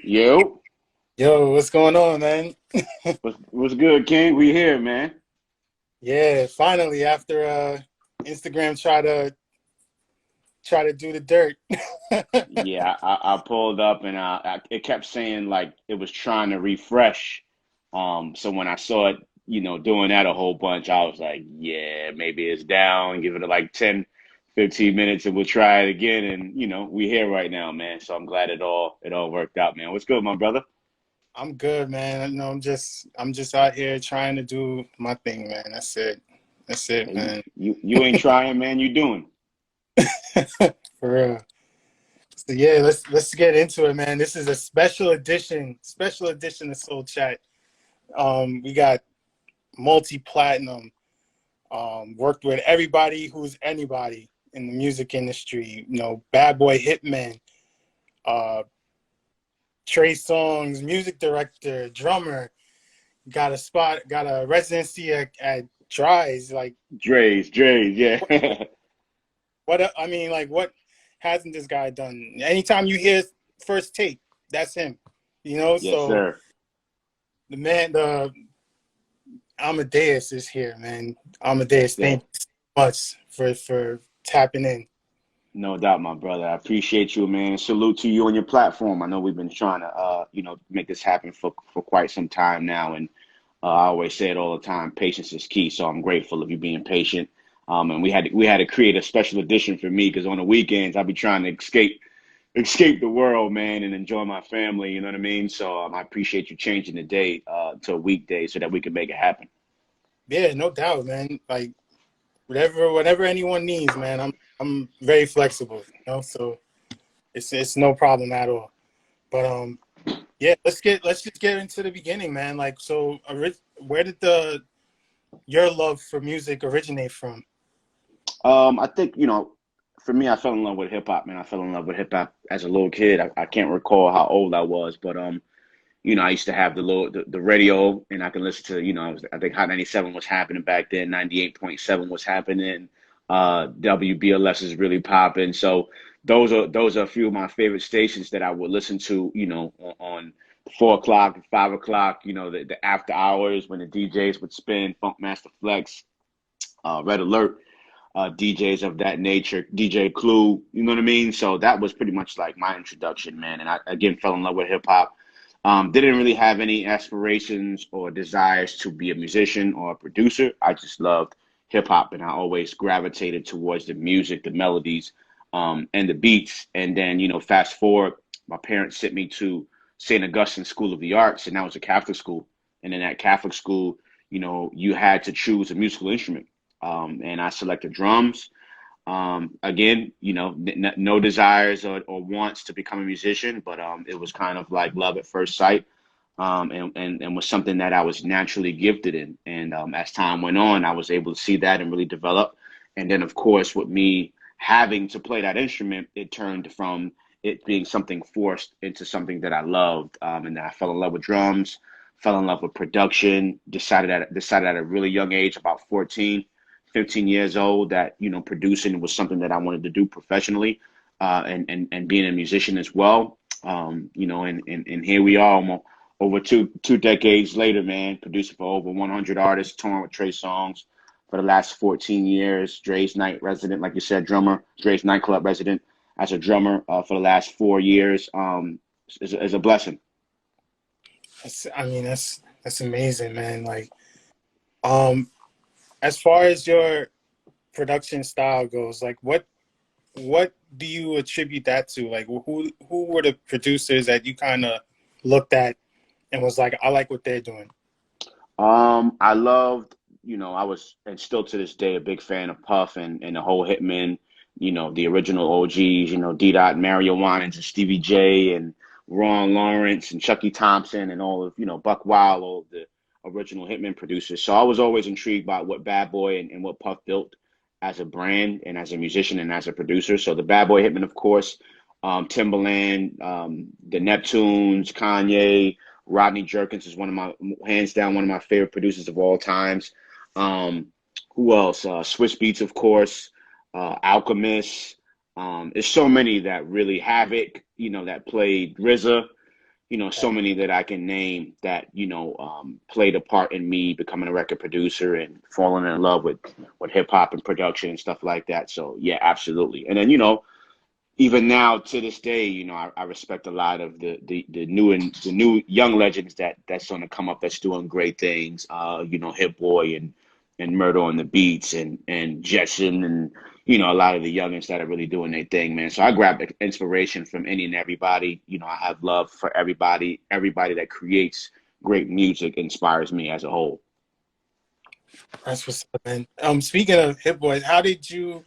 Yo, Yo, what's going on, man? what's good, King? We here, man. Yeah, finally after Instagram try to do the dirt. Yeah, I pulled up and it kept saying like it was trying to refresh. So when I saw it, doing that a whole bunch, I was like, yeah, maybe it's down. Give it like 10, 15 minutes and we'll try it again. And we here right now, man. So I'm glad it all worked out, man. What's good, my brother? I'm good, man. I know I'm just out here trying to do my thing, man. That's it. That's it, Hey, you, man. you ain't trying, man. You doing? For real. So yeah, let's get into it, man. This is a special edition of Soul Chat. We got multi-platinum, worked with everybody who's anybody in the music industry, Bad Boy Hitmen, uh, Trey Songz, music director, drummer, got a residency at Dry's. Like, Dre's, yeah. I mean, like, what hasn't this guy done? Anytime you hear first take, that's him. Yes, So sir. the Amadeus is here, man. Amadeus, Yeah. thank you so much for tapping in. No doubt, my brother. I appreciate you, man. Salute to you and your platform. I know we've been trying to, make this happen for quite some time now, and I always say it all the time. Patience is key. So I'm grateful of you being patient. And we had to create a special edition for me because on the weekends I'll be trying to escape the world, man, and enjoy my family. You know what I mean? So I appreciate you changing the day to a weekday so that we can make it happen. Yeah, no doubt, man. Like, whatever anyone needs, man. I'm very flexible, so it's no problem at all. But yeah, let's just get into the beginning, man. Like, so where did the your love for music originate from? I think, for me, I fell in love with hip hop, man. I fell in love with hip hop as a little kid. I can't recall how old I was, but I used to have the radio and I can listen to, I think Hot 97 was happening back then, 98.7 was happening. WBLS is really popping. So those are a few of my favorite stations that I would listen to, on 4 o'clock, 5 o'clock, the after hours when the DJs would spin Funk Master Flex, Red Alert, DJs of that nature, DJ Clue, you know what I mean? So that was pretty much like my introduction, man. And I again fell in love with hip hop. Didn't really have any aspirations or desires to be a musician or a producer. I just loved hip hop, and I always gravitated towards the music, the melodies, and the beats. And then, fast forward, my parents sent me to St. Augustine School of the Arts, and that was a Catholic school. And in that Catholic school, you had to choose a musical instrument. And I selected drums. Again, no desires or wants to become a musician, but it was kind of like love at first sight, and was something that I was naturally gifted in. And as time went on, I was able to see that and really develop. And then, of course, with me having to play that instrument, it turned from it being something forced into something that I loved. And then I fell in love with drums, fell in love with production, decided at a really young age, about 14, 15 years old, that producing was something that I wanted to do professionally, and being a musician as well. And here we are, almost over two decades later, man, producing for over 100 artists, touring with Trey Songz for the last 14 years. Dre's night resident, like you said, drummer. Dre's nightclub resident as a drummer for the last 4 years. Is a blessing. I mean, that's amazing, man. Like, um, as far as your production style goes, like, what do you attribute that to? Like, who were the producers that you kind of looked at and was like, I like what they're doing? I loved, I was, and still to this day, a big fan of Puff and the whole Hitman, the original OGs, D Dot, Mario Winans and Stevie J and Ron Lawrence and Chucky Thompson and all of, Buck Wild, all of the original Hitman producers. So I was always intrigued by what Bad Boy and what Puff built as a brand and as a musician and as a producer. So the Bad Boy Hitman, of course, Timberland, the Neptunes, Kanye. Rodney Jerkins is one of my, hands down, one of my favorite producers of all times. Um, who else? Swiss Beats, of course. Alchemist. There's so many that really Havoc, that played RZA. so many that I can name that, played a part in me becoming a record producer and falling in love with hip hop and production and stuff like that. So yeah, absolutely. And then, even now to this day, I respect a lot of the new young legends that's going to come up that's doing great things. Hit Boy and Murder on the Beats and Jetson and a lot of the youngins that are really doing their thing, man. So I grab inspiration from any and everybody. I have love for everybody. Everybody that creates great music inspires me as a whole. That's what's up, man. Speaking of Hit Boy, how did you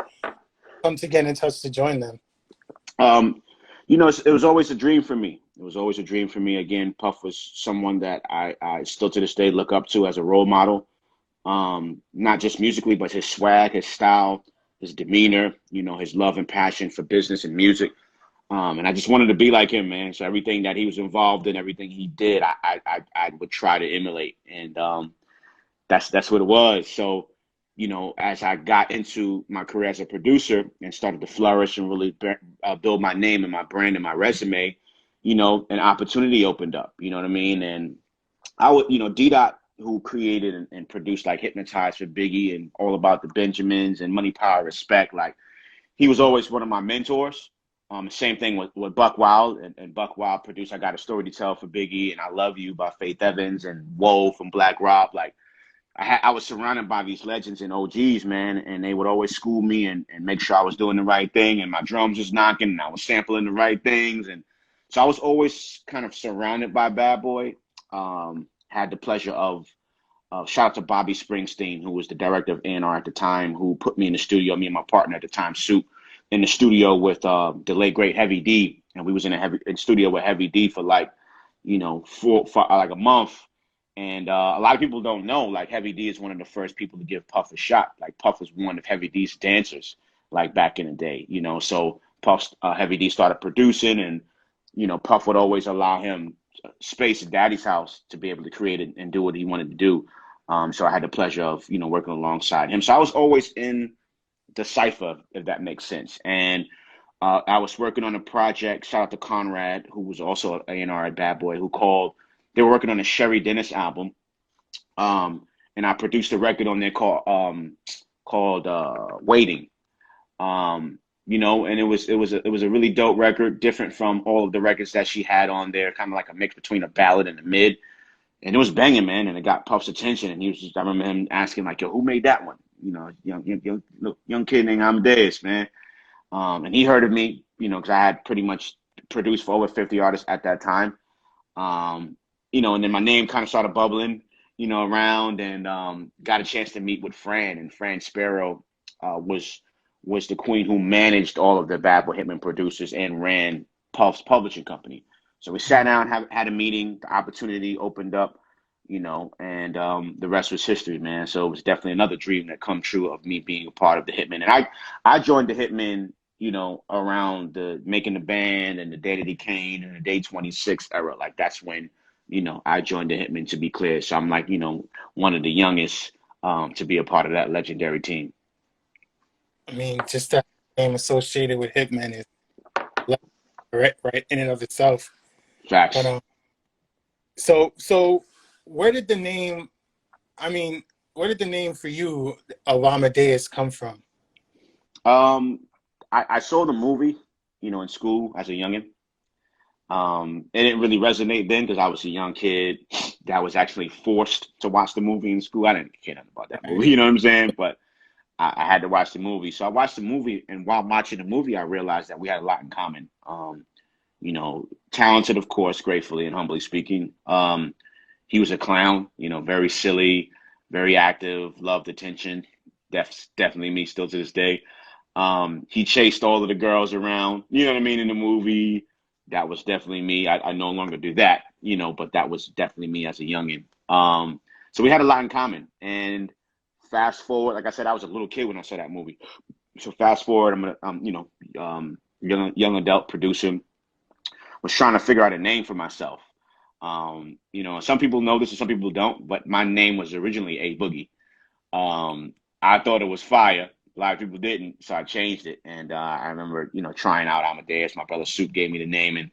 come to get in touch to join them? It was always a dream for me. It was always a dream for me. Again, Puff was someone that I still to this day look up to as a role model. Not just musically, but his swag, his style, his demeanor, his love and passion for business and music. And I just wanted to be like him, man. So everything that he was involved in, everything he did, I would try to emulate. And that's what it was. So, as I got into my career as a producer and started to flourish and really build my name and my brand and my resume, an opportunity opened up. You know what I mean? And I would, D-Dot, who created and produced like Hypnotized for Biggie and All About the Benjamins and Money, Power, Respect, like he was always one of my mentors. Same thing with Buck Wild and Buck Wild produced I Got a Story to Tell for Biggie and I Love You by Faith Evans and Whoa from Black Rob. Like I was surrounded by these legends and OGs, man, and they would always school me and make sure I was doing the right thing and my drums was knocking and I was sampling the right things. And so I was always kind of surrounded by Bad Boy. Had the pleasure of shout out to Bobby Springsteen, who was the director of A&R at the time, who put me in the studio, me and my partner at the time, Soup, in the studio with the late great Heavy D, and we was in studio with Heavy D for like, like a month. And a lot of people don't know, like Heavy D is one of the first people to give Puff a shot. Like Puff was one of Heavy D's dancers, like back in the day, So Heavy D started producing, and Puff would always allow him space at Daddy's house to be able to create and do what he wanted to do. So I had the pleasure of working alongside him. So I was always in the cipher, if that makes sense. And I was working on a project. Shout out to Conrad, who was also an A&R at Bad Boy, they were working on a Sherry Dennis album. And I produced a record on there called Waiting. And it was a really dope record, different from all of the records that she had on there, kind of like a mix between a ballad and a mid. And it was banging, man, and it got Puff's attention. And I remember him asking, like, yo, who made that one? Young kid named Amadeus, man. And he heard of me, because I had pretty much produced for over 50 artists at that time. And then my name kind of started bubbling, around, and got a chance to meet with Fran. And Fran Sparrow was the queen who managed all of the Bad Boy Hitmen producers and ran Puff's publishing company. So we sat down, had a meeting, the opportunity opened up, and the rest was history, man. So it was definitely another dream that come true of me being a part of the Hitmen. And I joined the Hitmen, around the making the band and the Day That He Came and the Day 26 era. Like that's when, I joined the Hitmen, to be clear. So I'm like, one of the youngest to be a part of that legendary team. I mean, just that name associated with Hitman is right in and of itself. Facts. But so where did the name for you of Amadeus come from? I saw the movie, in school as a youngin'. It didn't really resonate then because I was a young kid that was actually forced to watch the movie in school. I didn't care nothing about that movie, you know what I'm saying? But I had to watch the movie. So I watched the movie, and while watching the movie, I realized that we had a lot in common. Talented, of course, gratefully and humbly speaking. He was a clown, very silly, very active, loved attention. Definitely me still to this day. He chased all of the girls around, you know what I mean, in the movie. That was definitely me. I no longer do that, but that was definitely me as a youngin'. So we had a lot in common. And fast forward, like I said, I was a little kid when I saw that movie. So fast forward, young adult producer, was trying to figure out a name for myself. Some people know this and some people don't, but my name was originally A Boogie. I thought it was fire. A lot of people didn't, so I changed it. And I remember, trying out Amadeus. My brother Soup gave me the name, and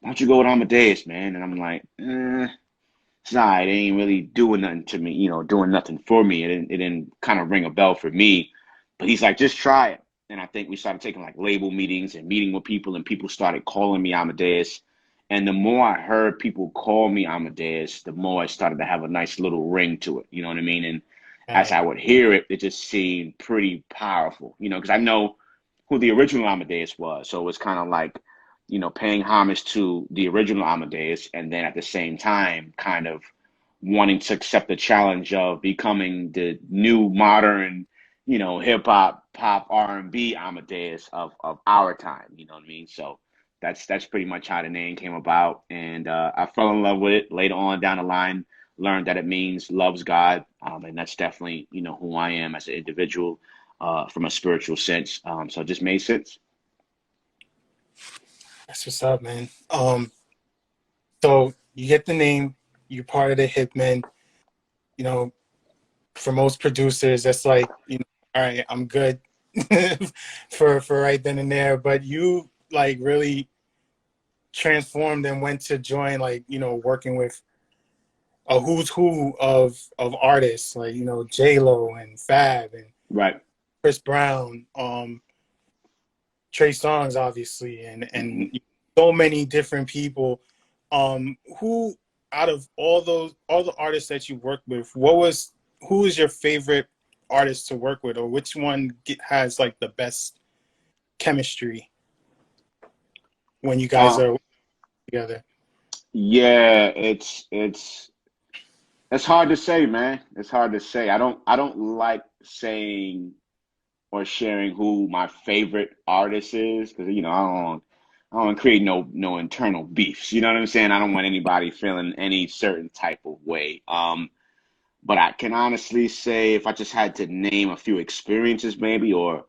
why don't you go with Amadeus, man? And I'm like, it's all right. It ain't really doing nothing to me, doing nothing for me. It didn't kind of ring a bell for me. But he's like, just try it. And I think we started taking like label meetings and meeting with people, and people started calling me Amadeus. And the more I heard people call me Amadeus, the more it started to have a nice little ring to it. You know what I mean? And as Right. I would hear it, it just seemed pretty powerful, because I know who the original Amadeus was. So it was kind of like, paying homage to the original Amadeus, and then at the same time, kind of wanting to accept the challenge of becoming the new modern, hip hop, pop, R&B Amadeus of our time. You know what I mean? So that's pretty much how the name came about, and I fell in love with it later on down the line. Learned that it means loves God, and that's definitely who I am as an individual, from a spiritual sense. So it just made sense. That's what's up, man. So you get the name, you're part of the Hitmen. You know, for most producers, that's like, all right, I'm good for right then and there. But you like really transformed and went to join, like, working with a who's who of artists, like, J Lo and Fab and Right. Chris Brown, Trey Songz, obviously, and Hmm. so many different people. Who out of all the artists that you worked with, who is your favorite artist to work with, or which one has like the best chemistry when you guys Uh, are together? yeah, it's hard to say, man. It's hard to say. I don't like saying or sharing who my favorite artist is, because I don't create no internal beefs. You know what I'm saying? I don't want anybody feeling any certain type of way. But I can honestly say, if I just had to name a few experiences, maybe, or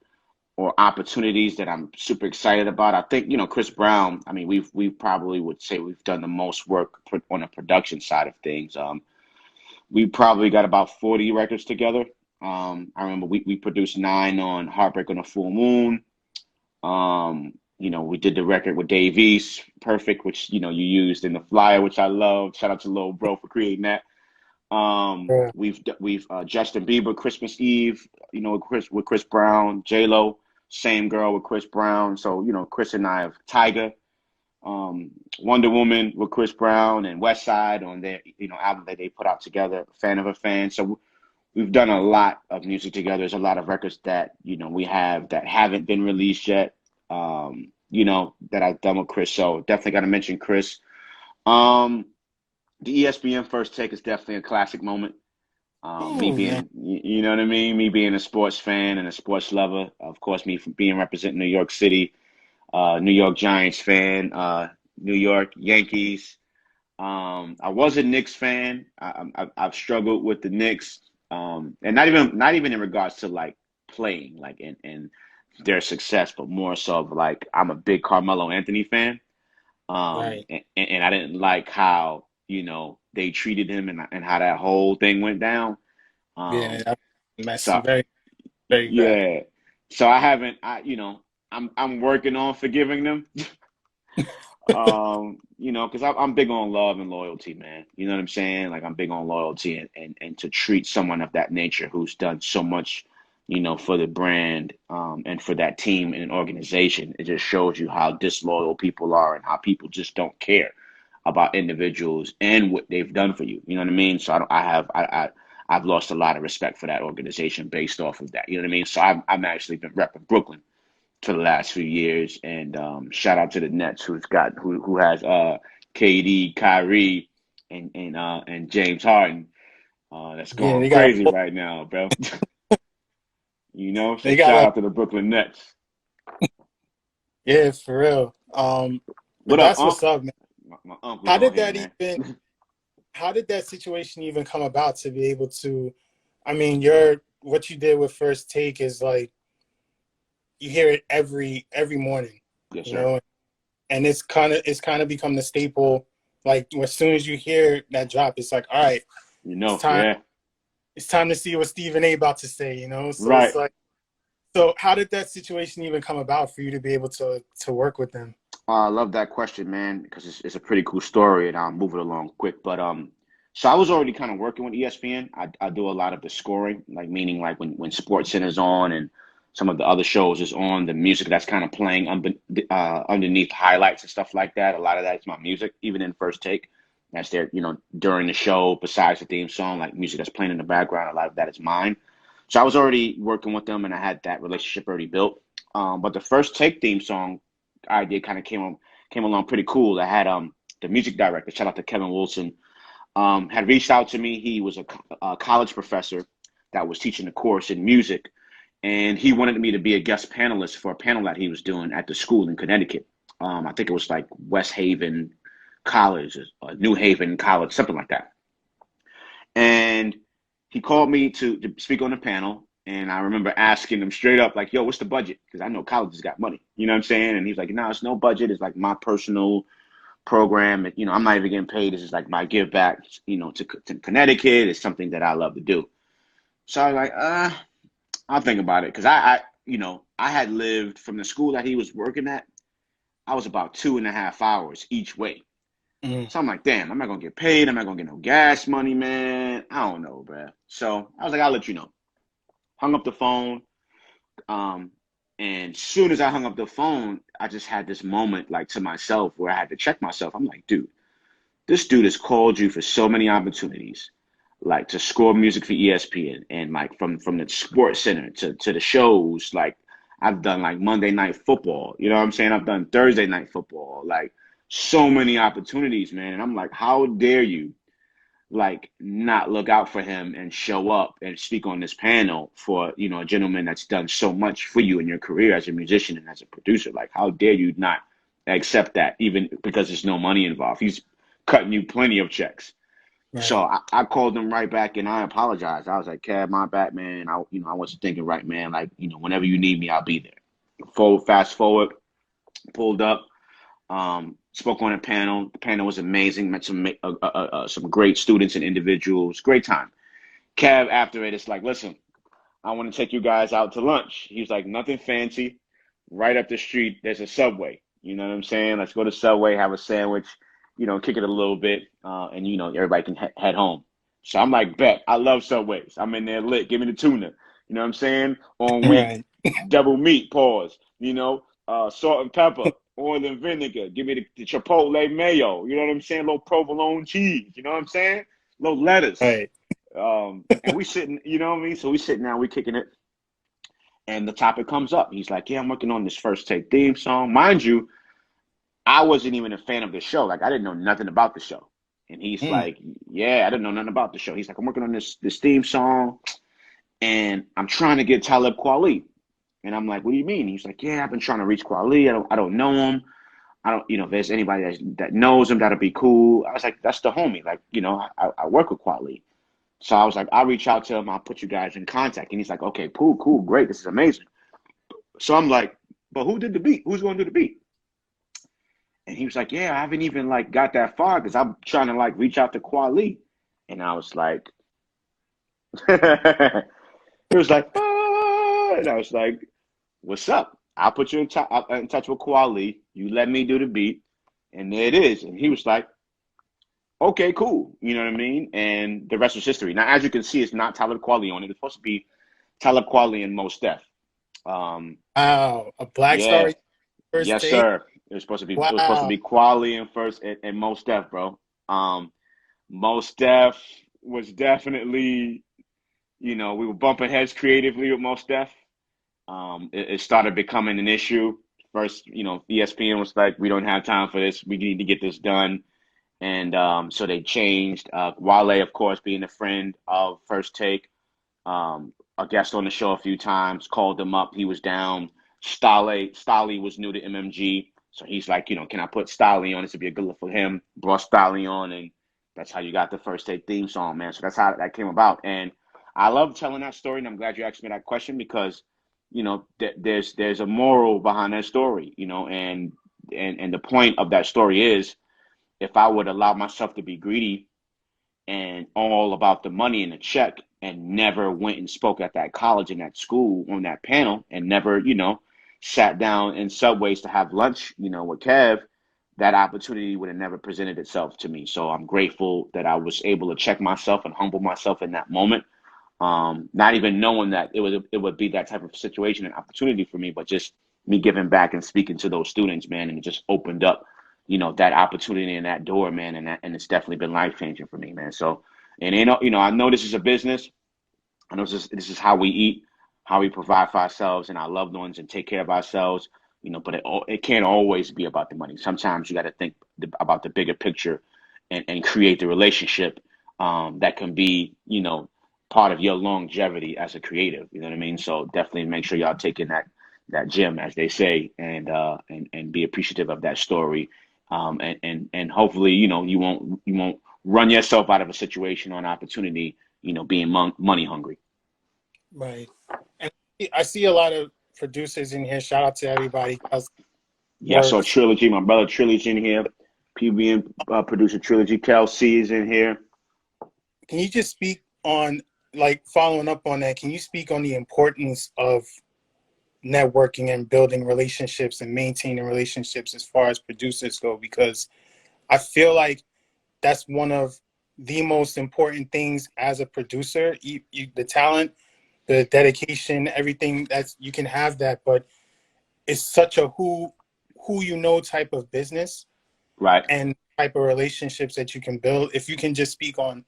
opportunities that I'm super excited about, I think Chris Brown. I mean, we probably would say we've done the most work on the production side of things. We probably got about 40 records together. I remember we produced 9 on Heartbreak on a Full Moon. We did the record with Dave East, Perfect, which you used in the flyer, which I love. Shout out to Lil Bro for creating that. Yeah, We've Justin Bieber, Christmas Eve, with Chris Brown, J Lo, same girl with Chris Brown. So Chris and I have Tiger, Wonder Woman with Chris Brown, and West Side on their album that they put out together. Fan of a Fan. So we've done a lot of music together. There's a lot of records that we have that haven't been released yet. That I've done with Chris. So definitely got to mention Chris. Um, the ESPN first take is definitely a classic moment. Me ooh, man, being, you know what I mean? Me being a sports fan and a sports lover. Of course, me being representing New York City, New York Giants fan, New York Yankees. I was a Knicks fan. I've struggled with the Knicks, and not even in regards to like playing, like in their success, but more so of like I'm a big Carmelo Anthony fan. right? And I didn't like how they treated him, and how that whole thing went down. Yeah, Um, that's messy, so very, very bad. yeah, so I haven't. I'm working on forgiving them. Because I'm big on love and loyalty, man. You know what I'm saying? Like I'm big on loyalty, and to treat someone of that nature who's done so much, for the brand, and for that team and organization, it just shows you how disloyal people are, and how people just don't care about individuals and what they've done for you. You know what I mean? So I don't, I've lost a lot of respect for that organization based off of that. You know what I mean? So I'm actually been repping Brooklyn for the last few years. And shout out to the Nets, who has KD, Kyrie, and James Harden. That's Yeah, going they got crazy a, right now, bro. So they got shout a, out to the Brooklyn Nets. yeah, for real. But What up, that's Unc? what's up, man. My uncle's How on did here, that man. even? How did that situation even come about to be able to? I mean, your what you did with First Take is like you hear it every morning, Yes, you sir. know, and it's kind of become the staple. Like as soon as you hear that drop, it's like, all right, it's time. Yeah. It's time to see what Stephen A. about to say, So it's Right. like, so how did that situation even come about for you to be able to work with them? I love that question, man, because it's a pretty cool story, and I'll move it along quick. But so I was already kind of working with ESPN. I do a lot of the scoring, like meaning like when Sports Center's on and some of the other shows is on, the music that's kind of playing underneath highlights and stuff like that. A lot of that is my music, even in First Take. That's there, during the show. Besides the theme song, like music that's playing in the background, a lot of that is mine. So I was already working with them, and I had that relationship already built. But the First Take theme song idea kind of came along pretty cool. I had the music director, shout out to Kevin Wilson, had reached out to me. He was a college professor that was teaching a course in music, and he wanted me to be a guest panelist for a panel that he was doing at the school in Connecticut. I think it was like West Haven College, New Haven College, something like that. And he called me to speak on the panel. And I remember asking him straight up, like, yo, what's the budget? Because I know colleges got money. You know what I'm saying? And he's like, no, it's no budget. It's like my personal program. I'm not even getting paid. This is like my give back, to Connecticut. It's something that I love to do. So I was like, I'll think about it. Because I had lived from the school that he was working at. I was about 2.5 hours each way. Mm. So I'm like, damn, I'm not going to get paid. I'm not going to get no gas money, man. I don't know, bro. So I was like, I'll let you know. Hung up the phone. And soon as I hung up the phone, I just had this moment like to myself where I had to check myself. I'm like, dude, this dude has called you for so many opportunities, like to score music for ESPN and like from the Sports Center to the shows. Like I've done like Monday Night Football, you know what I'm saying? I've done Thursday Night Football, like so many opportunities, man. And I'm like, how dare you like not look out for him and show up and speak on this panel for a gentleman that's done so much for you in your career as a musician and as a producer. Like how dare you not accept that, even because there's no money involved. He's cutting you plenty of checks. Right. So I called him right back and I apologized. I was like, Kev, my bad, man. I wasn't thinking right, man. Like, whenever you need me, I'll be there. Fast forward, pulled up. Spoke on a panel. The panel was amazing. Met some great students and individuals. Great time. Kev, after it, it's like, listen, I want to take you guys out to lunch. He was like, nothing fancy. Right up the street, there's a Subway. You know what I'm saying? Let's go to Subway, have a sandwich, kick it a little bit, and everybody can head home. So I'm like, bet. I love Subways. I'm in there lit. Give me the tuna. You know what I'm saying? On wheat, Right. double meat. Pause. Salt and pepper, oil and vinegar. Give me the chipotle mayo. You know what I'm saying? Little provolone cheese. You know what I'm saying? Little lettuce. Right. And we sitting. You know what I mean? So we sitting down. We kicking it. And the topic comes up. He's like, yeah, I'm working on this First Take theme song. Mind you, I wasn't even a fan of the show. Like, I didn't know nothing about the show. And he's Mm. like, yeah, I didn't know nothing about the show. He's like, I'm working on this theme song, and I'm trying to get Talib Kweli. And I'm like, what do you mean? He's like, yeah, I've been trying to reach Kweli. I don't know him. I don't, if there's anybody that knows him, that'll be cool. I was like, that's the homie. Like, I work with Kweli. So I was like, I'll reach out to him. I'll put you guys in contact. And he's like, okay, cool, great. This is amazing. So I'm like, but who did the beat? Who's going to do the beat? And he was like, yeah, I haven't even like got that far because I'm trying to like reach out to Kweli. And I was like, it was like, ah, and I was like, what's up? I'll put you in touch with Kweli. You let me do the beat. And there it is. And he was like, okay, cool. You know what I mean? And the rest was history. Now, as you can see, it's not Talib Kweli on it. It's supposed to be Talib Kweli and Mos Def. Wow. A Black Yeah. Star First Yes, Take. sir. It was supposed to Wow. be Kweli and first and Mos Def, bro. Mos Def was definitely, we were bumping heads creatively with Mos Def. It started becoming an issue. First, ESPN was like, we don't have time for this. We need to get this done. And so they changed. Wale, of course, being a friend of First Take, a guest on the show a few times, called him up. He was down. Stolly was new to MMG. So he's like, can I put Stolly on? This would be a good look for him. Brought Stolly on, and that's how you got the First Take theme song, man. So that's how that came about. And I love telling that story, and I'm glad you asked me that question because, there's a moral behind that story, and the point of that story is if I would allow myself to be greedy and all about the money and the check and never went and spoke at that college and that school on that panel and never, sat down in Subways to have lunch, with Kev, that opportunity would have never presented itself to me. So I'm grateful that I was able to check myself and humble myself in that moment. Not even knowing that it would be that type of situation and opportunity for me, but just me giving back and speaking to those students, man, and it just opened up, that opportunity and that door, man, and it's definitely been life changing for me, man. So, and I know this is a business. I know this is how we eat, how we provide for ourselves and our loved ones, and take care of ourselves. But it can't always be about the money. Sometimes you got to think about the bigger picture, and create the relationship that can be, part of your longevity as a creative. You know what I mean? So definitely make sure y'all taking that gym, as they say, and be appreciative of that story. And hopefully, you won't run yourself out of a situation or an opportunity, being money hungry. Right. And I see a lot of producers in here. Shout out to everybody. Yeah, so Works. Trilogy, my brother Trilogy in here. PBN producer Trilogy. Kel C is in here. Can you just speak on, like, following up on that, can you speak on the importance of networking and building relationships and maintaining relationships as far as producers go? Because I feel like that's one of the most important things as a producer. The talent, the dedication, everything, that's, you can have that, but it's such a who type of business, Right. and type of relationships that you can build. If you can just speak on,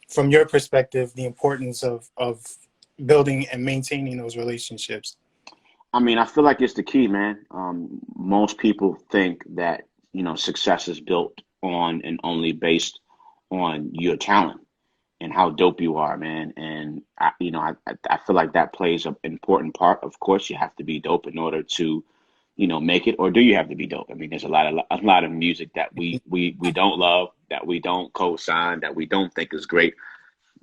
from your perspective, the importance of building and maintaining those relationships. I mean, I feel like it's the key, man. Most people think that, success is built on and only based on your talent and how dope you are, man. And I feel like that plays an important part. Of course, you have to be dope in order to, make it. Or do you have to be dope? I mean, there's a lot of music that we don't love, that we don't co-sign, that we don't think is great,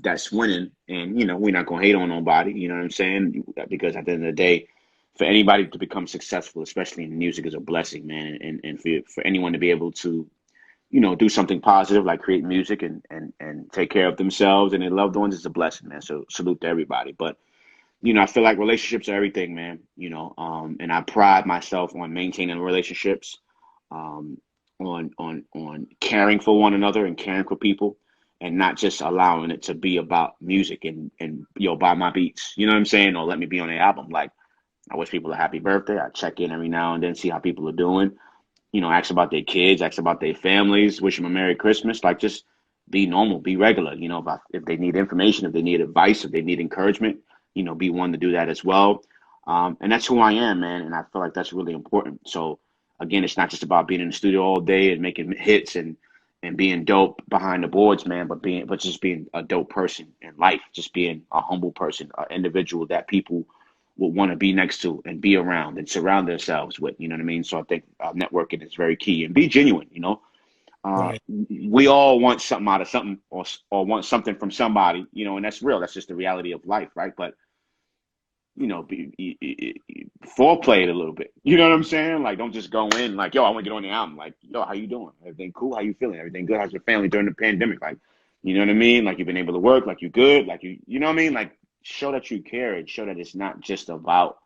that's winning, and we're not gonna hate on nobody. You know what I'm saying? Because at the end of the day, for anybody to become successful, especially in music, is a blessing, man. And for anyone to be able to, do something positive like create music and take care of themselves and their loved ones, is a blessing, man. So salute to everybody. But I feel like relationships are everything, man. And I pride myself on maintaining relationships, um, on caring for one another and caring for people, and not just allowing it to be about music and buy my beats. You know what I'm saying? Or let me be on the album. Like, I wish people a happy birthday. I check in every now and then, see how people are doing. Ask about their kids, ask about their families, wish them a Merry Christmas. Like, just be normal, be regular. If they need information, if they need advice, if they need encouragement, be one to do that as well. And that's who I am, man. And I feel like that's really important. So again, it's not just about being in the studio all day and making hits and being dope behind the boards, man, but just being a dope person in life, just being a humble person, an individual that people will want to be next to and be around and surround themselves with. You know what I mean? So I think networking is very key, and be genuine. Right. We all want something out of something, or want something from somebody, and that's real. That's just the reality of life, right? But foreplay it a little bit. You know what I'm saying? Like, don't just go in like, yo, I want to get on the album. Like, yo, how you doing? Everything cool? How you feeling? Everything good? How's your family during the pandemic? Like, you know what I mean? Like, you've been able to work. Like, you good? Like, you know what I mean? Like, show that you care, and show that it's not just about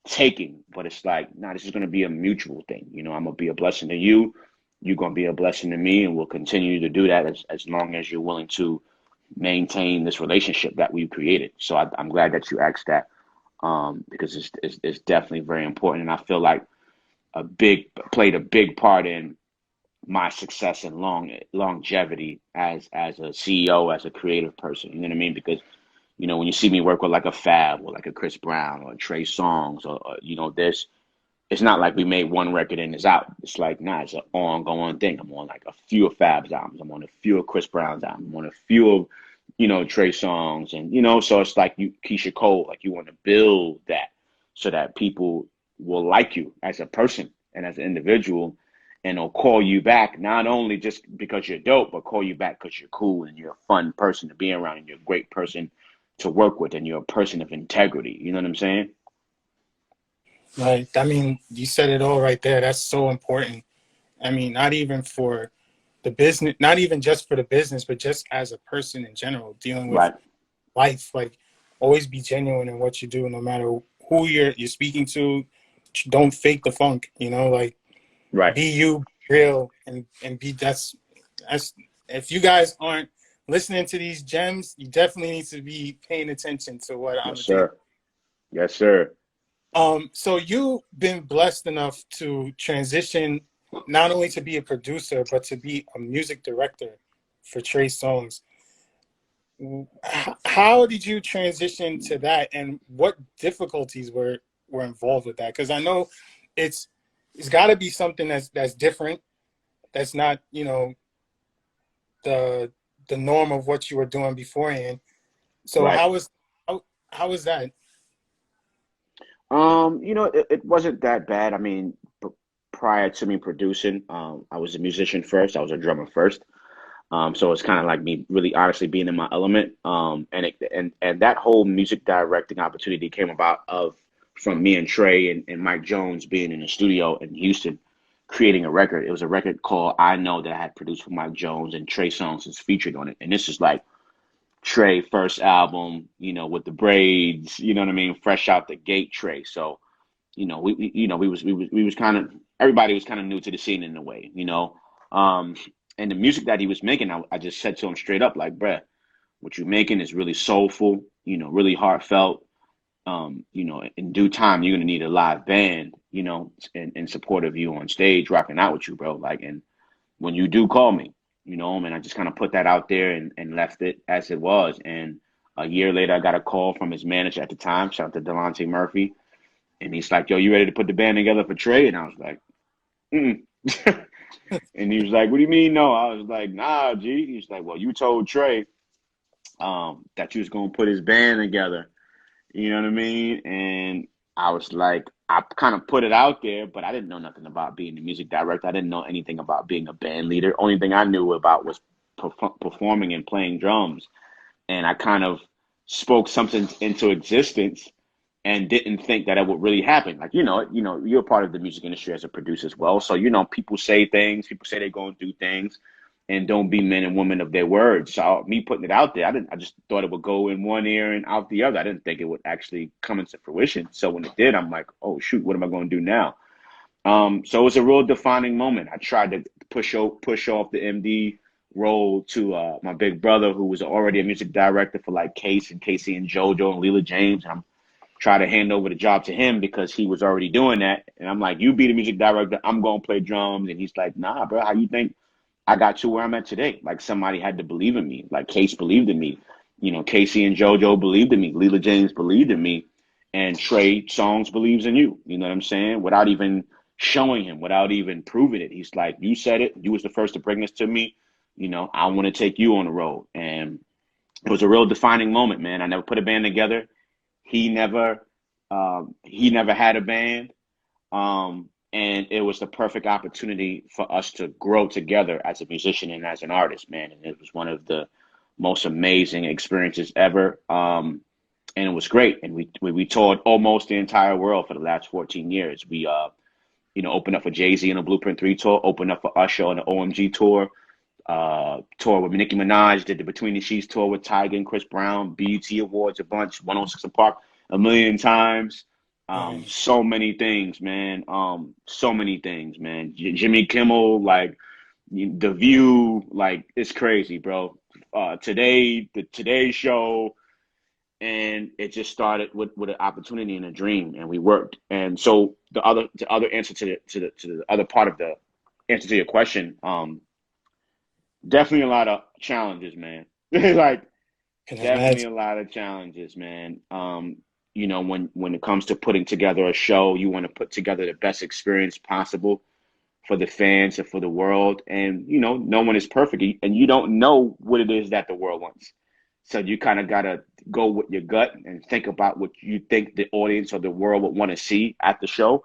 taking, but it's like, nah, this is going to be a mutual thing. I'm going to be a blessing to you. You're going to be a blessing to me, and we'll continue to do that as long as you're willing to maintain this relationship that we've created. So I'm glad that you asked that, because it's definitely very important. And I feel like played a big part in my success and longevity as a CEO, as a creative person. You know what I mean? Because when you see me work with like a Fab or like a Chris Brown or a Trey Songz, or this, it's not like we made one record and it's out. It's like, nah, it's an ongoing thing. I'm on like a few of Fab's albums. I'm on a few of Chris Brown's albums. I'm on a few of, Trey Songz. And, so it's like Keisha Cole, like, you want to build that so that people will like you as a person and as an individual, and they'll call you back, not only just because you're dope, but call you back because you're cool and you're a fun person to be around and you're a great person to work with and you're a person of integrity. You know what I'm saying? Right. I mean, you said it all right there. That's so important. I mean, not even for the business, not even just for the business, but just as a person in general, dealing with Right. life. Like, always be genuine in what you do, no matter who you're speaking to, don't fake the funk, you know, like Right. be you, real, and be that's if you guys aren't listening to these gems, you definitely need to be paying attention to what Yes, Amadeus. sir. Yes, sir. So you've been blessed enough to transition not only to be a producer, but to be a music director for Trey Songz. How did you transition to that, and what difficulties were involved with that? Because I know it's it's got to be something that's different. That's not, you know, the the norm of what you were doing beforehand. So Right. how was that? It wasn't that bad. I mean, prior to me producing, I was a musician first. I was a drummer first. So it's kind of like me really honestly being in my element. And that whole music directing opportunity came about of from me and Trey and Mike Jones being in the studio in Houston, creating a record. It was a record called I Know that I had produced for Mike Jones, and Trey Songz is featured on it. And this is like Trey first album, with the braids, you know what I mean, fresh out the gate Trey. So, we was kind of everybody was kind of new to the scene in a way, and the music that he was making, I just said to him straight up, like, bruh, what you're making is really soulful, really heartfelt. In due time, you're gonna need a live band, in support of you on stage, rocking out with you, bro. Like, and when you do call me, and I just kind of put that out there and left it as it was. And a year later, I got a call from his manager at the time, shout out to Delonte Murphy, and he's like, "Yo, you ready to put the band together for Trey?" And I was like, mm. And he was like, "What do you mean, no?" I was like, "Nah, G." He's like, "Well, you told Trey that you was gonna put his band together." You know what I mean? And I was like, I kind of put it out there, but I didn't know nothing about being a music director. I didn't know anything about being a band leader. Only thing I knew about was performing and playing drums. And I kind of spoke something into existence and didn't think that it would really happen. Like, you're part of the music industry as a producer as well. So, people say things, people say they're going to do things and don't be men and women of their words. So me putting it out there, I just thought it would go in one ear and out the other. I didn't think it would actually come into fruition. So when it did, I'm like, oh shoot, what am I going to do now? So it was a real defining moment. I tried to push off the MD role to my big brother, who was already a music director for like Casey and JoJo and Leela James. And I'm trying to hand over the job to him because he was already doing that. And I'm like, you be the music director, I'm gonna play drums. And he's like, nah, bro, how you think I got to where I'm at today? Like somebody had to believe in me. Like Case believed in me. Casey and JoJo believed in me. Leela James believed in me. And Trey Songz believes in you. You know what I'm saying? Without even showing him, without even proving it. He's like, you said it. You was the first to bring this to me. I want to take you on the road. And it was a real defining moment, man. I never put a band together. He never had a band. And it was the perfect opportunity for us to grow together as a musician and as an artist, man. And it was one of the most amazing experiences ever. And it was great. And we toured almost the entire world for the last 14 years. We opened up for Jay-Z on the Blueprint 3 tour, opened up for Usher on the OMG tour, tour with Nicki Minaj, did the Between the Sheets tour with Tyga and Chris Brown, BET Awards a bunch, 106 and Park a million times. So many things, man. So many things, man. Jimmy Kimmel, like The View, like it's crazy, bro. The Today Show, and it just started with an opportunity and a dream, and we worked. And so the other answer to the other part of the answer to your question, definitely a lot of challenges, man. Like Can I definitely imagine? a lot of challenges, man. When it comes to putting together a show, you want to put together the best experience possible for the fans and for the world. And no one is perfect, and you don't know what it is that the world wants. So you kind of gotta go with your gut and think about what you think the audience or the world would want to see at the show,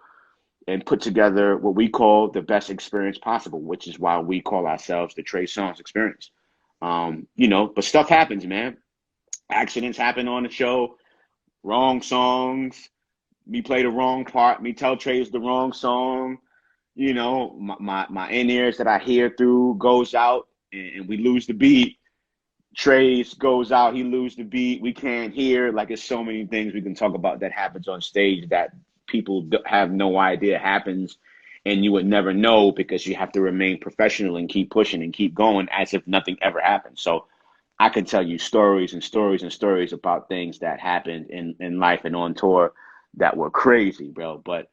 and put together what we call the best experience possible, which is why we call ourselves the Trey Songz experience. But stuff happens, man. Accidents happen on the show, wrong songs, me play the wrong part, me tell Trey it's the wrong song, my in-ears that I hear through goes out, and we lose the beat. Trey's goes out, he lose the beat, we can't hear. Like, it's so many things we can talk about that happens on stage that people have no idea happens, and you would never know because you have to remain professional and keep pushing and keep going as if nothing ever happened. So I can tell you stories and stories and stories about things that happened in life and on tour that were crazy, bro. But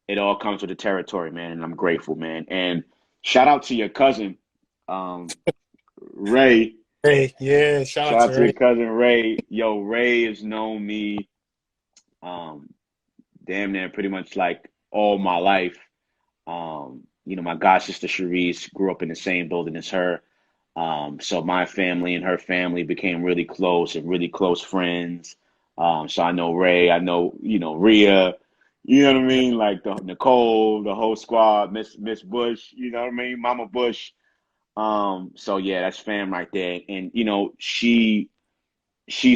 it all comes with the territory, man, and I'm grateful, man. And shout out to your cousin, um, Ray. Hey, yeah, shout Shout out out to to your Ray. cousin Ray. Yo, Ray has known me um damn near pretty much like all my life. My god sister Cherise grew up in the same building as her. So my family and her family became really close and really close friends. So I know Ray, I know, Rhea, you know what I Yeah, mean? Like the Nicole, the whole squad, Miss Bush, you know what I mean? Mama Bush. So yeah, that's fam right there. And she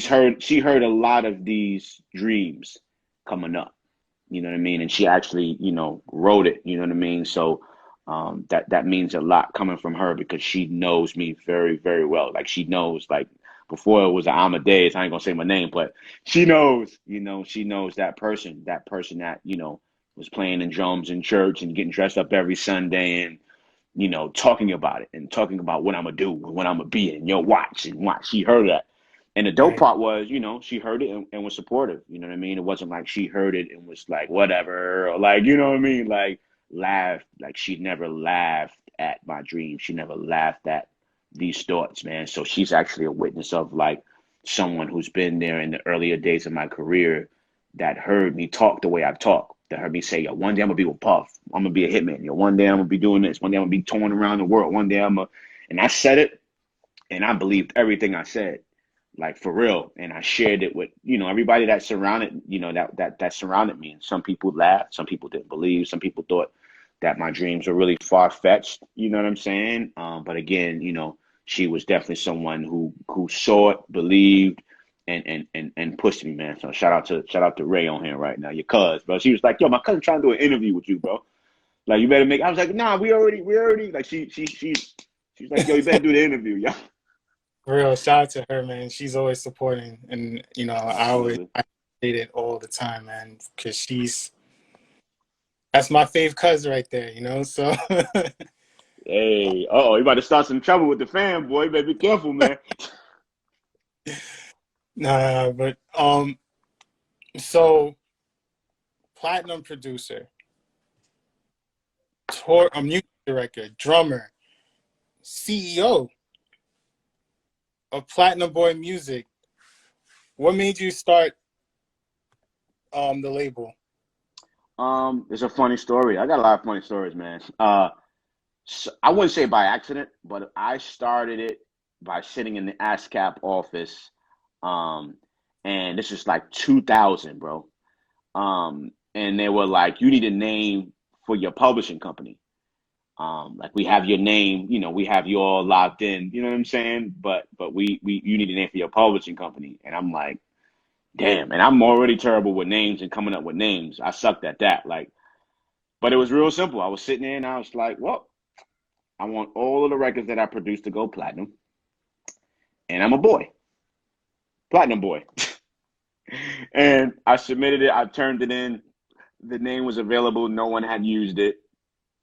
heard a lot of these dreams coming up, you know what I mean? And she actually, wrote it, you know what I mean? So that means a lot coming from her because she knows me very, very well. Like she knows, like before it was an Amadeus, I ain't gonna say my name, but she knows, she knows that person that, was playing in drums in church and getting dressed up every Sunday and, talking about it and talking about what I'm gonna do and what I'm gonna be and watch and watch. She heard that. And the dope right, part was, she heard it and was supportive. You know what I mean? It wasn't like she heard it and was like, whatever, or like, you know what I mean? Like, laughed. Like, she never laughed at my dreams. She never laughed at these thoughts, man. So she's actually a witness of like someone who's been there in the earlier days of my career that heard me talk the way I talk, that heard me say, yo, one day I'm gonna be with Puff. I'm gonna be a hitman. Yo, one day I'm gonna be doing this. One day I'm gonna be touring around the world. One day and I said it and I believed everything I said, like for real. And I shared it with, everybody that surrounded, that surrounded me. And some people laughed, some people didn't believe, some people thought that my dreams were really far fetched. You know what I'm saying? But again, she was definitely someone who saw it, believed, and pushed me, man. So shout out to Ray on here right now, your cuz, bro. She was like, yo, my cousin trying to do an interview with you, bro. Like you better make. I was like, nah, we already. Like she's like, yo, you better do the interview, yo. for real. Shout out to her, man. She's always supporting, and Absolutely. I date it all the time, man, because that's my fave cousin right there, So Hey, oh, you about to start some trouble with the fan, boy. You better be careful, man. nah, but so platinum producer, tour, a music director, drummer, CEO of Platinum Boy Music. What made you start the label? It's a funny story. I got a lot of funny stories, man. So I wouldn't say by accident, but I started it by sitting in the ASCAP office. Um, and this is like 2000, bro. And they were like, you need a name for your publishing company. Like we have your name, we have you all locked in, you know what I'm saying? But we you need a name for your publishing company. And I'm like, damn, and I'm already terrible with names and coming up with names. I sucked at that. Like, but it was real simple. I was sitting there and I was like, well, I want all of the records that I produce to go platinum. And I'm a boy, platinum boy. And I submitted it, I turned it in. The name was available, no one had used it.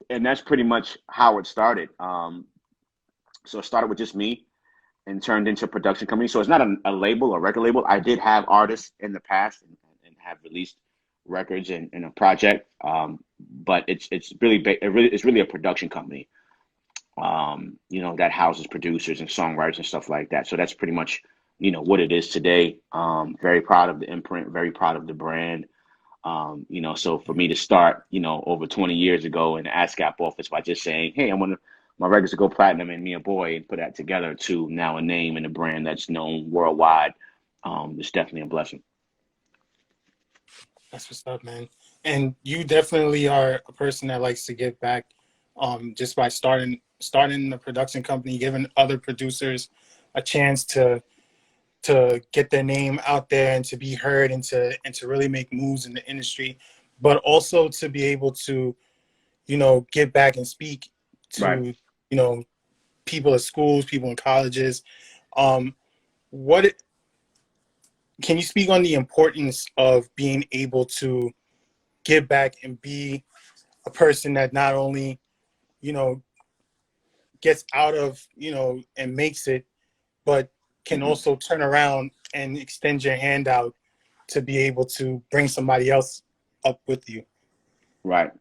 And that's pretty much how it started. So it started with just me and turned into a production company. So it's not a label, a record label. I did have artists in the past and have released records in a project, but it's really a production company. That houses producers and songwriters and stuff like that. So that's pretty much what it is today. Very proud of the imprint, very proud of the brand. So for me to start, over 20 years ago in the ASCAP office by just saying, hey, I want my records to go platinum and me a boy and put that together to now a name and a brand that's known worldwide. It's definitely a blessing. That's what's up, man. And you definitely are a person that likes to give back, just by starting the production company, giving other producers a chance to get their name out there and to be heard and to really make moves in the industry, but also to be able to, give back and speak Right. to, you know, people at schools, people in colleges. Um, what can you speak on the importance of being able to give back and be a person that not only, you know, gets out of, you know, and makes it, but can Mm-hmm. also turn around and extend your hand out to be able to bring somebody else up with you. Right.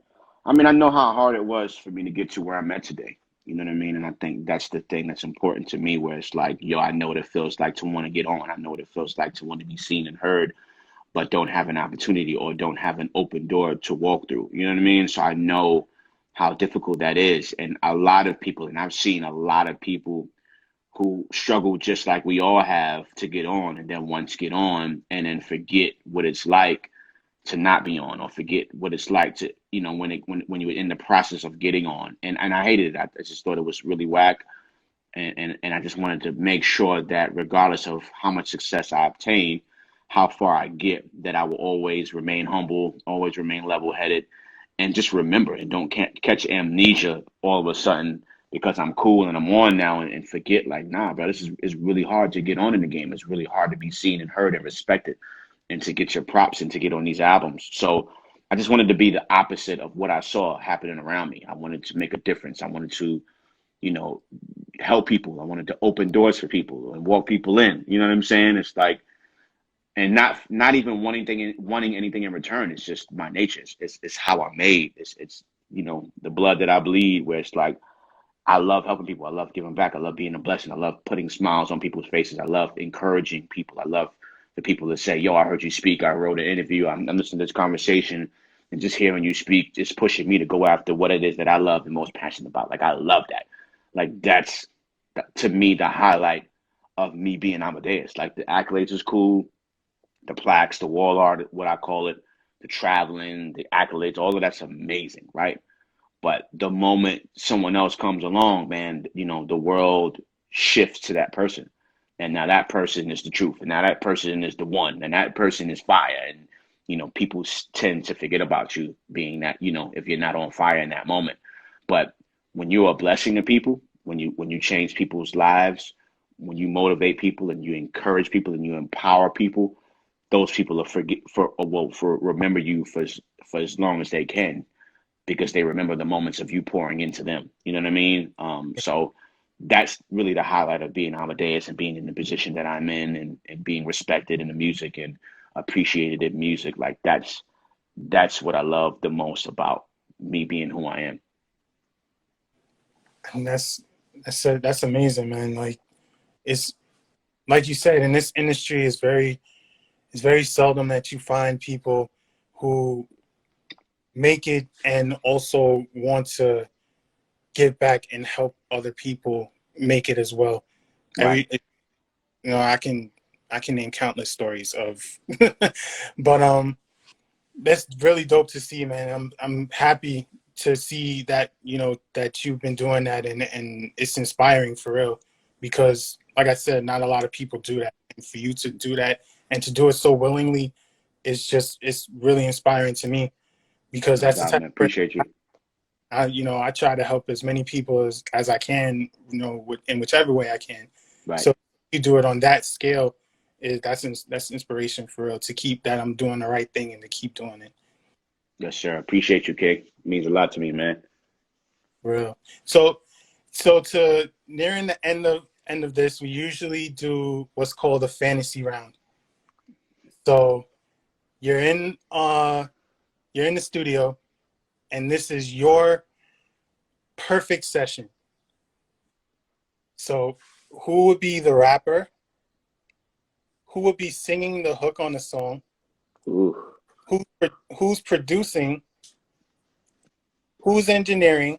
I mean, I know how hard it was for me to get to where I'm at today. You know what I mean? And I think that's the thing that's important to me, where it's like, yo, I know what it feels like to want to get on. I know what it feels like to want to be seen and heard, but don't have an opportunity or don't have an open door to walk through. You know what I mean? So I know how difficult that is. And a lot of people, and I've seen a lot of people who struggle just like we all have to get on, and then once get on and then forget what it's like to not be on, or forget what it's like to, you know, when you were in the process of getting on. And I hated it. I just thought it was really whack. And I just wanted to make sure that regardless of how much success I obtain, how far I get, that I will always remain humble, always remain level headed, and just remember and don't catch amnesia all of a sudden because I'm cool and I'm on now, and forget like, nah, bro, this is it's really hard to get on in the game. It's really hard to be seen and heard and respected, and to get your props and to get on these albums. So I just wanted to be the opposite of what I saw happening around me. I wanted to make a difference. I wanted to, you know, help people. I wanted to open doors for people and walk people in. You know what I'm saying? It's like, and not even wanting anything in return. It's just my nature. It's how I'm made. It's you know, the blood that I bleed. Where it's like, I love helping people. I love giving back. I love being a blessing. I love putting smiles on people's faces. I love encouraging people. I love the people that say, yo, I heard you speak. I wrote an interview. I'm listening to this conversation, and just hearing you speak just pushing me to go after what it is that I love and most passionate about. Like, I love that. Like, that's, to me, the highlight of me being Amadeus. Like, the accolades is cool. The plaques, the wall art, what I call it, the traveling, the accolades, all of that's amazing, right? But the moment someone else comes along, man, you know, the world shifts to that person. And now that person is the truth. And now that person is the one. And that person is fire. And, you know, people tend to forget about you being that, you know, if you're not on fire in that moment. But when you're a blessing to people, when you change people's lives, when you motivate people and you encourage people and you empower people, those people are for remember you for as long as they can, because they remember the moments of you pouring into them. You know what I mean? So that's really the highlight of being Amadeus and being in the position that I'm in, and being respected in the music and appreciated in music. Like, that's what I love the most about me being who I am. And that's amazing, man. Like, it's like you said, in this industry, it's very seldom that you find people who make it and also want to give back and help other people make it as well. Right. You know, I can name countless stories of, but that's really dope to see, man. I'm happy to see that, you know, that you've been doing that, and it's inspiring for real, because like I said, not a lot of people do that, and for you to do that and to do it so willingly, it's really inspiring to me, because No that's the doubt, type man. of person Appreciate you. you know, I try to help as many people as I can, you know, in whichever way I can. Right. So you do it on that scale, that's inspiration for real, to keep that I'm doing the right thing and to keep doing it. Yes, sir. Appreciate you, Kig. It means a lot to me, man. For real. So to nearing the end of this, we usually do what's called a fantasy round. So you're in uh you're in the studio, and this is your perfect session. So who would be the rapper? Who would be singing the hook on the song? Ooh. Who who's producing? Who's engineering?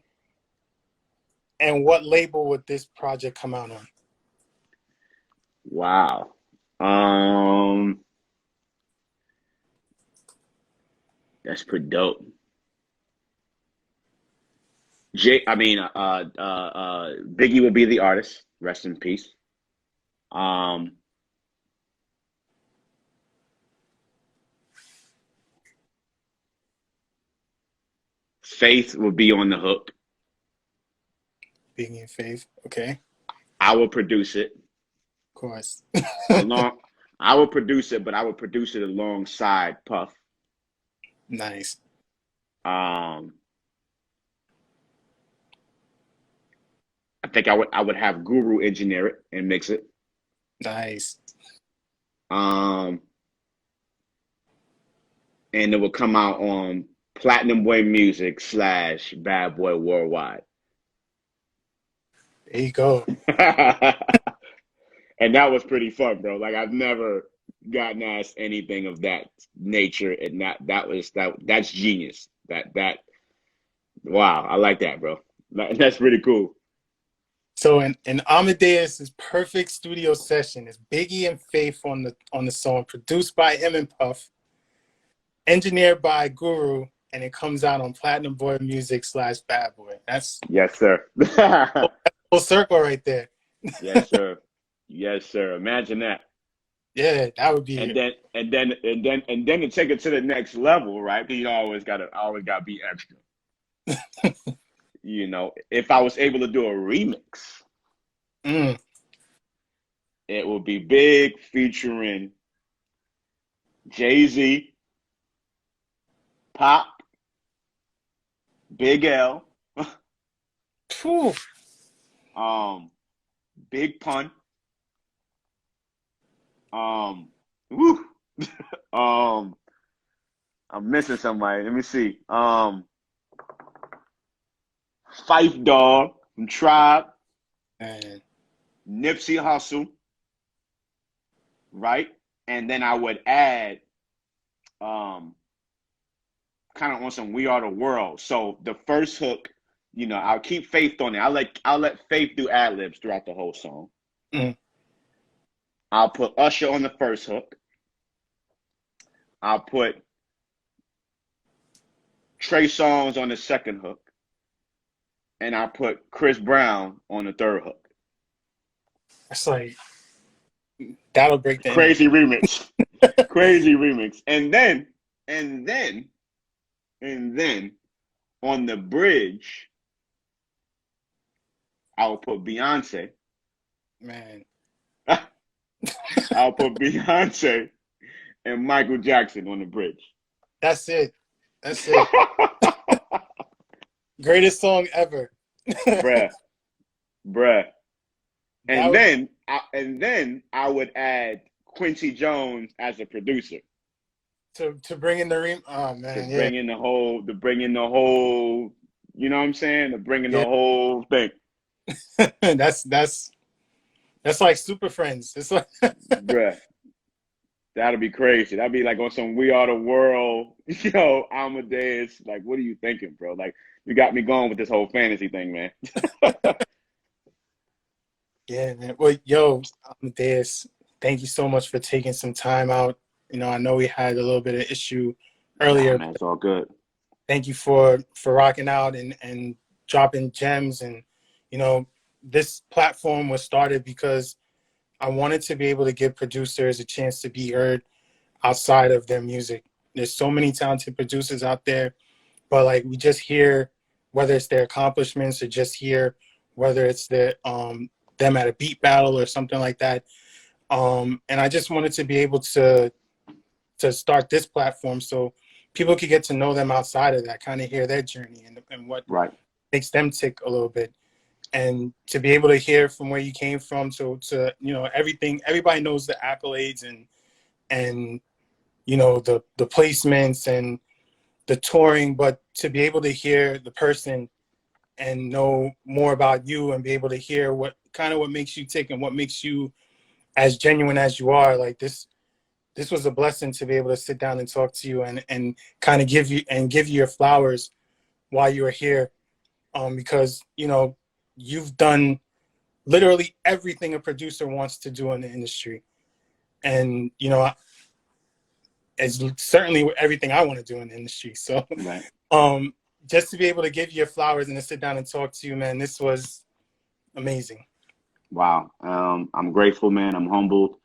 And what label would this project come out on? Wow. Um, that's pretty dope. Biggie will be the artist. Rest in peace. Um, Faith will be on the hook. Biggie and Faith. Okay, I will produce it of course. along. I will produce it, but I will produce it alongside Puff. Nice. Um, I think I would have Guru engineer it and mix it. Nice. Um, and it will come out on Platinum Boy Music / Bad Boy Worldwide. There you go. And that was pretty fun, bro. Like I've never gotten asked anything of that nature, and that's genius. That wow, I like that, bro. That's pretty cool. So in Amadeus' perfect studio session is Biggie and Faith on the song, produced by him and Puff, engineered by Guru, and it comes out on Platinum Boy Music / Bad Boy. That's Yes, sir. full circle right there. Yes, sir. Yes, sir. Imagine that. Yeah, that would be. And then to take it to the next level, right? You always gotta be extra. If I was able to do a remix, Mm. it would be Big featuring Jay-Z, Pop, Big L, Phew. Big Pun, woo, I'm missing somebody. Let me see. Phife Dawg from Tribe, Man. Nipsey Hussle, right? And then I would add kind of on some We Are the World. So the first hook, I'll keep Faith on it. I'll let Faith do ad libs throughout the whole song. Mm. I'll put Usher on the first hook. I'll put Trey Songz on the second hook. And I'll put Chris Brown on the third hook. It's like that'll break the Crazy remix. Crazy remix. And then on the bridge, I'll put Beyonce. Man. I'll put Beyonce and Michael Jackson on the bridge. That's it. That's it. Greatest song ever. Bruh. And then I would add Quincy Jones as a producer. To bring in the oh man, to bring in the whole, you know what I'm saying? To bring in the whole thing. That's like Super Friends. It's like Bruh. That'll be crazy. That'd be like on some We Are the World, Amadeus. Like, what are you thinking, bro? Like, you got me going with this whole fantasy thing, man. Yeah, man. Well, yo, Amadeus, thank you so much for taking some time out. I know we had a little bit of issue earlier. Nah, man, it's all good. Thank you for rocking out and dropping gems. And, this platform was started because I wanted to be able to give producers a chance to be heard outside of their music. There's so many talented producers out there, but like we just hear whether it's their accomplishments or just hear whether it's them at a beat battle or something like that. And I just wanted to be able to start this platform so people could get to know them outside of that, kind of hear their journey and what makes them tick a little bit. And to be able to hear from where you came from to everything. Everybody knows the accolades and the placements and the touring, but to be able to hear the person and know more about you and be able to hear what makes you tick and what makes you as genuine as you are, like this was a blessing to be able to sit down and talk to you and kind of give you your flowers while you were here, because you've done literally everything a producer wants to do in the industry, and it's certainly everything I want to do in the industry. So, just to be able to give you your flowers and to sit down and talk to you, man, this was amazing. Wow. I'm grateful, man. I'm humbled.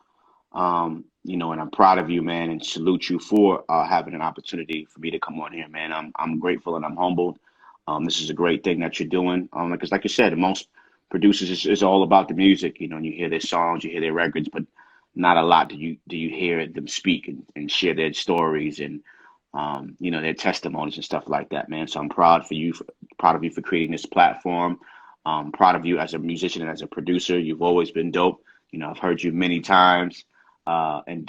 And I'm proud of you, man, and salute you for having an opportunity for me to come on here, man. I'm grateful and I'm humbled. This is a great thing that you're doing. Because like you said, most producers is all about the music, and you hear their songs, you hear their records, but not a lot do you hear them speak and share their stories and their testimonies and stuff like that, man. So I'm proud for you, proud of you for creating this platform. Proud of you as a musician and as a producer. You've always been dope. I've heard you many times in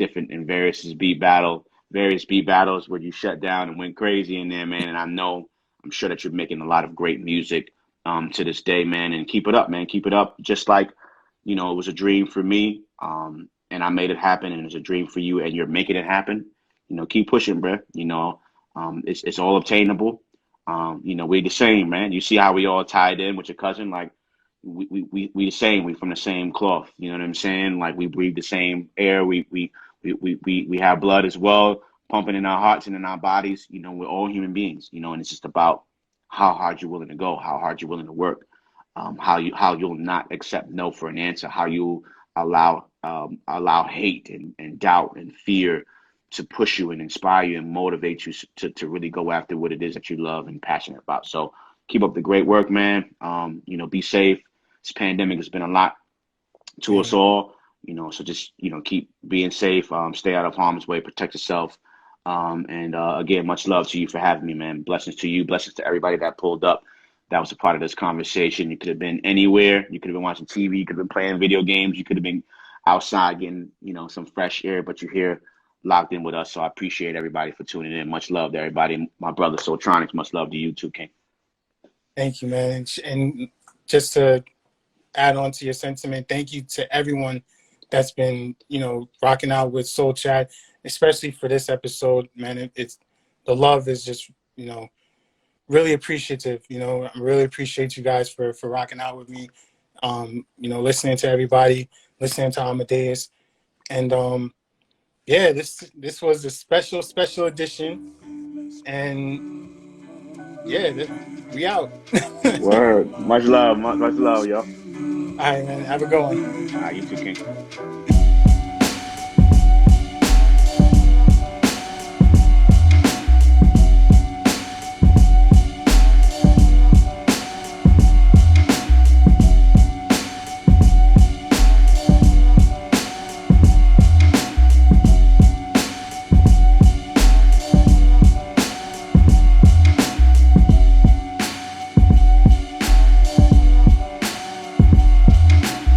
various beat battles where you shut down and went crazy in there, man. And I'm sure that you're making a lot of great music to this day, man. And keep it up, man. Keep it up. Just like, it was a dream for me, and I made it happen, and it's a dream for you, and you're making it happen. Keep pushing, bro. It's all obtainable. We the same, man. You see how we all tied in with your cousin, like we the same. We from the same cloth. You know what I'm saying? Like we breathe the same air. We have blood as well, pumping in our hearts and in our bodies. We're all human beings. And it's just about how hard you're willing to go, how hard you're willing to work, how you'll not accept no for an answer, how you allow hate and doubt and fear to push you and inspire you and motivate you to really go after what it is that you love and passionate about. So keep up the great work, man. Be safe. This pandemic has been a lot to us all, so just, keep being safe, stay out of harm's way, protect yourself. And again, much love to you for having me, man. Blessings to you, blessings to everybody that pulled up. That was a part of this conversation. You could have been anywhere. You could have been watching TV. You could have been playing video games. You could have been outside getting, some fresh air, but you're here locked in with us. So I appreciate everybody for tuning in. Much love to everybody. My brother Soultronics, much love to you too, King. Thank you, man. And just to add on to your sentiment, thank you to everyone that's been, rocking out with Soul Chat, especially for this episode, man. It's the love is just, really appreciative. I really appreciate you guys for rocking out with me. Listening to everybody, listening to Amadeus, and this was a special edition, and we out. Word. Much love, yo. All right, man. Have a good one. You too, King.